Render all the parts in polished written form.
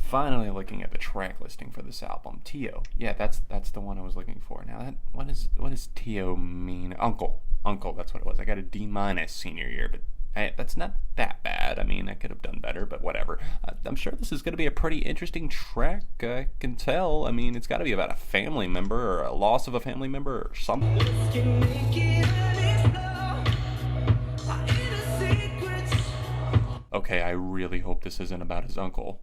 Finally looking at the track listing for this album. Tio. Yeah, that's the one I was looking for. Now that what does Tio mean? Uncle. Uncle, that's what it was. I got a D- senior year, but that's not that bad. I mean, I could have done better, but whatever. I'm sure this is going to be a pretty interesting track. I can tell. I mean, it's got to be about a family member or a loss of a family member or something. Okay, I really hope this isn't about his uncle.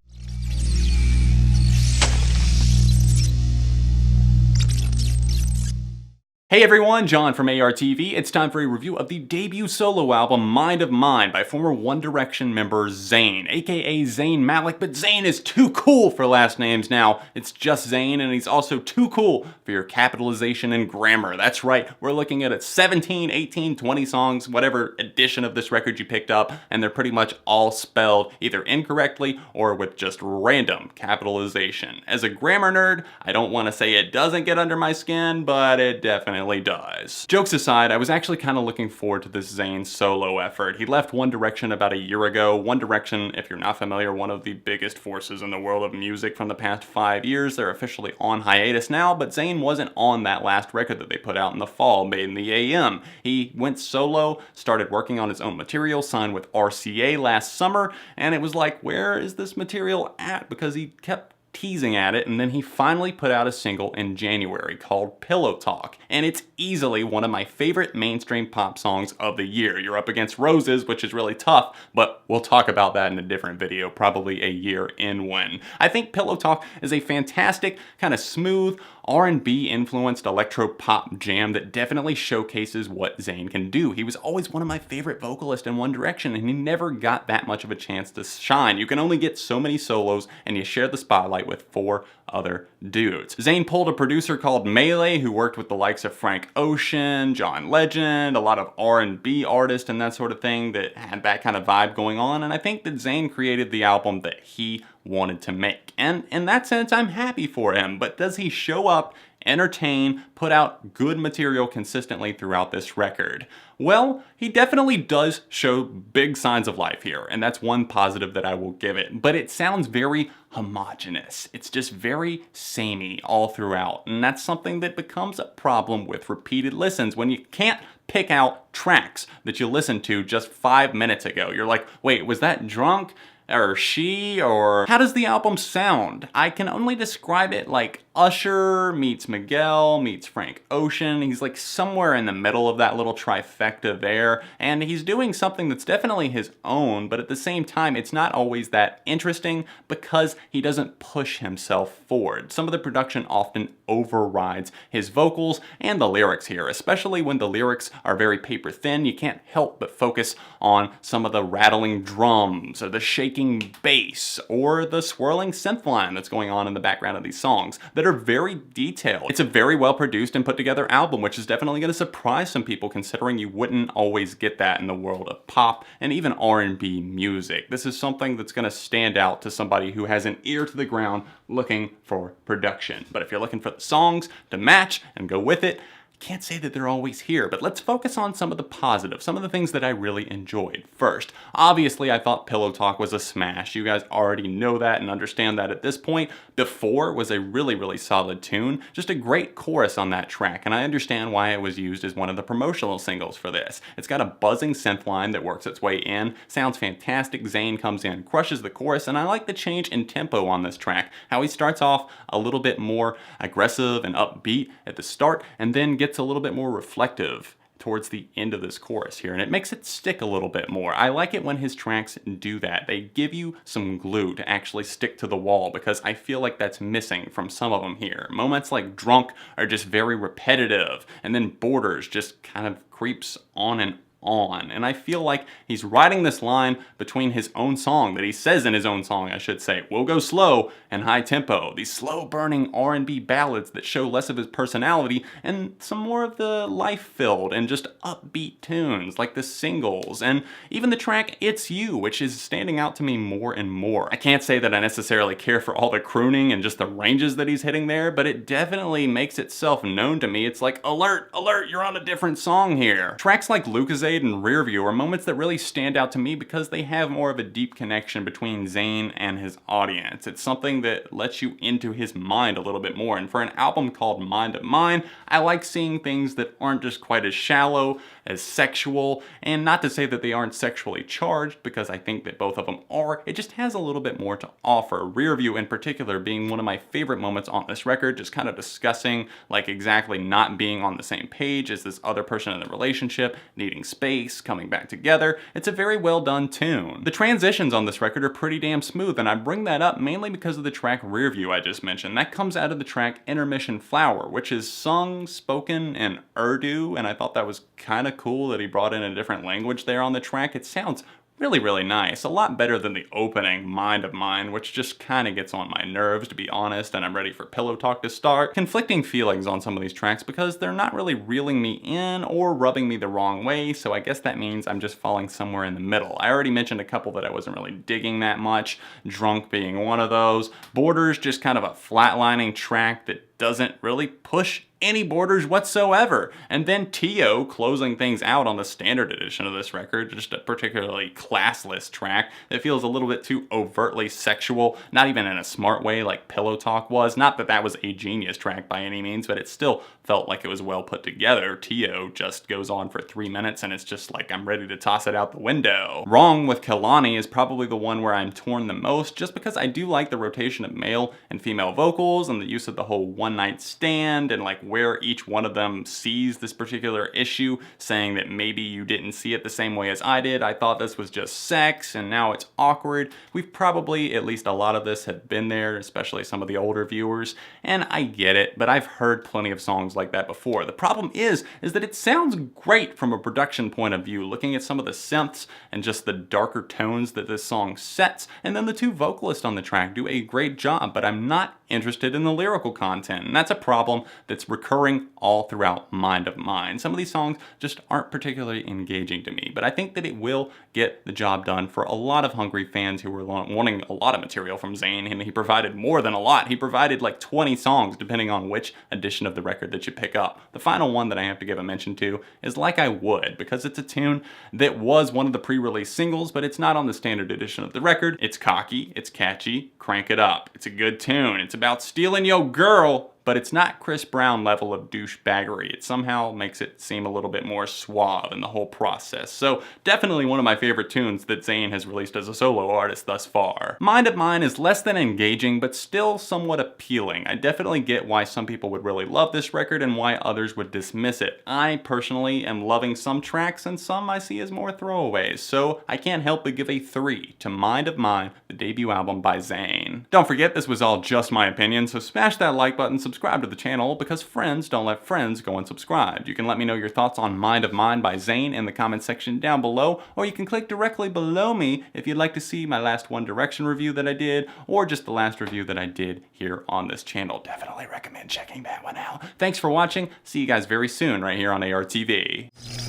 Hey everyone, John from ARTV. It's time for a review of the debut solo album Mind of Mine by former One Direction member Zayn, aka Zayn Malik, but Zayn is too cool for last names now. It's just Zayn, and he's also too cool for your capitalization and grammar. That's right, we're looking at 17, 18, 20 songs, whatever edition of this record you picked up, and they're pretty much all spelled either incorrectly or with just random capitalization. As a grammar nerd, I don't want to say it doesn't get under my skin, but it definitely does. Jokes aside, I was actually kind of looking forward to this Zayn solo effort. He left One Direction about a year ago. One Direction, if you're not familiar, one of the biggest forces in the world of music from the past 5 years. They're officially on hiatus now, but Zayn wasn't on that last record that they put out in the fall, Made in the AM. He went solo, started working on his own material, signed with RCA last summer, and it was like, where is this material at? Because he kept teasing at it, and then he finally put out a single in January called Pillowtalk, and it's easily one of my favorite mainstream pop songs of the year. You're up against Roses, which is really tough, but we'll talk about that in a different video, probably a year in when. I think Pillowtalk is a fantastic, kind of smooth, R&B influenced electro pop jam that definitely showcases what Zayn can do. He was always one of my favorite vocalists in One Direction, and he never got that much of a chance to shine. You can only get so many solos, and you share the spotlight with 4 other dudes. Zayn pulled a producer called Melee, who worked with the likes of Frank Ocean, John Legend, a lot of R&B artists and that sort of thing that had that kind of vibe going on, and I think that Zayn created the album that he wanted to make. And in that sense, I'm happy for him, but does he show up, entertain, put out good material consistently throughout this record? Well, he definitely does show big signs of life here, and that's one positive that I will give it, but it sounds very homogenous. It's just very samey all throughout, and that's something that becomes a problem with repeated listens when you can't pick out tracks that you listened to just 5 minutes ago. You're like, wait, was that Drunk? Or She? Or how does the album sound? I can only describe it like Usher meets Miguel meets Frank Ocean. He's like somewhere in the middle of that little trifecta there, and he's doing something that's definitely his own, but at the same time it's not always that interesting because he doesn't push himself forward. Some of the production often overrides his vocals and the lyrics here, especially when the lyrics are very paper thin. You can't help but focus on some of the rattling drums or the shaking bass or the swirling synth line that's going on in the background of these songs that are very detailed. It's a very well produced and put together album, which is definitely going to surprise some people considering you wouldn't always get that in the world of pop and even R&B music. This is something that's going to stand out to somebody who has an ear to the ground looking for production. But if you're looking for the songs to match and go with it, can't say that they're always here, but let's focus on some of the positives, some of the things that I really enjoyed. First, obviously I thought Pillowtalk was a smash. You guys already know that and understand that at this point. Befour was a really solid tune, just a great chorus on that track, and I understand why it was used as one of the promotional singles for this. It's got a buzzing synth line that works its way in, sounds fantastic. Zayn comes in, crushes the chorus, and I like the change in tempo on this track, how he starts off a little bit more aggressive and upbeat at the start, and then gets a little bit more reflective towards the end of this chorus here, and it makes it stick a little bit more. I like it when his tracks do that. They give you some glue to actually stick to the wall, because I feel like that's missing from some of them here. Moments like Drunk are just very repetitive, and then Borderz just kind of creeps on and on. And I feel like he's writing this line between his own song, that he says in his own song, I should say, "We'll go slow and high tempo." These slow burning R&B ballads that show less of his personality and some more of the life-filled and just upbeat tunes like the singles, and even the track It's You, which is standing out to me more and more. I can't say that I necessarily care for all the crooning and just the ranges that he's hitting there, but it definitely makes itself known to me. It's like, alert, alert, you're on a different song here. Tracks like Lucozade Fade and Rearview are moments that really stand out to me because they have more of a deep connection between Zayn and his audience. It's something that lets you into his mind a little bit more, and for an album called Mind of Mine, I like seeing things that aren't just quite as shallow, as sexual, and not to say that they aren't sexually charged, because I think that both of them are. It just has a little bit more to offer. Rearview in particular being one of my favorite moments on this record, just kind of discussing like exactly not being on the same page as this other person in the relationship, needing space, coming back together. It's a very well done tune. The transitions on this record are pretty damn smooth, and I bring that up mainly because of the track Rearview I just mentioned. That comes out of the track Intermission Flower, which is sung, spoken in Urdu, and I thought that was kind of cool that he brought in a different language there on the track. It sounds really, really nice. A lot better than the opening, Mind of Mine, which just kind of gets on my nerves, to be honest, and I'm ready for Pillowtalk to start. Conflicting feelings on some of these tracks because they're not really reeling me in or rubbing me the wrong way, so I guess that means I'm just falling somewhere in the middle. I already mentioned a couple that I wasn't really digging that much, Drunk being one of those. Borderz, just kind of a flatlining track that doesn't really push any borders whatsoever. And then Tio closing things out on the standard edition of this record, just a particularly classless track that feels a little bit too overtly sexual, not even in a smart way like Pillowtalk was. Not that that was a genius track by any means, but it still felt like it was well put together. Tio just goes on for 3 minutes and it's just like I'm ready to toss it out the window. Wrong with Kehlani is probably the one where I'm torn the most, just because I do like the rotation of male and female vocals and the use of the whole one night stand and like where each one of them sees this particular issue, saying that maybe you didn't see it the same way as I did. I thought this was just sex and now it's awkward. We've probably, at least a lot of this, have been there, especially some of the older viewers, and I get it, but I've heard plenty of songs like that before. The problem is that it sounds great from a production point of view, looking at some of the synths and just the darker tones that this song sets, and then the two vocalists on the track do a great job, but I'm not interested in the lyrical content, and that's a problem that's recurring all throughout Mind of Mine. Some of these songs just aren't particularly engaging to me, but I think that it will get the job done for a lot of hungry fans who were wanting a lot of material from Zayn, and he provided more than a lot. He provided like 20 songs depending on which edition of the record that you pick up. The final one that I have to give a mention to is Like I Would, because it's a tune that was one of the pre-release singles, but it's not on the standard edition of the record. It's cocky, it's catchy, crank it up. It's a good tune. It's about stealing your girl, but it's not Chris Brown level of douchebaggery. It somehow makes it seem a little bit more suave in the whole process. So definitely one of my favorite tunes that Zayn has released as a solo artist thus far. Mind of Mine is less than engaging, but still somewhat appealing. I definitely get why some people would really love this record and why others would dismiss it. I personally am loving some tracks and some I see as more throwaways, so I can't help but give a 3 to Mind of Mine, the debut album by Zayn. Don't forget, this was all just my opinion, so smash that like button, subscribe to the channel, because friends don't let friends go unsubscribed. You can let me know your thoughts on Mind of Mine by Zayn in the comment section down below, or you can click directly below me if you'd like to see my last One Direction review that I did, or just the last review that I did here on this channel. Definitely recommend checking that one out. Thanks for watching. See you guys very soon right here on ARTV.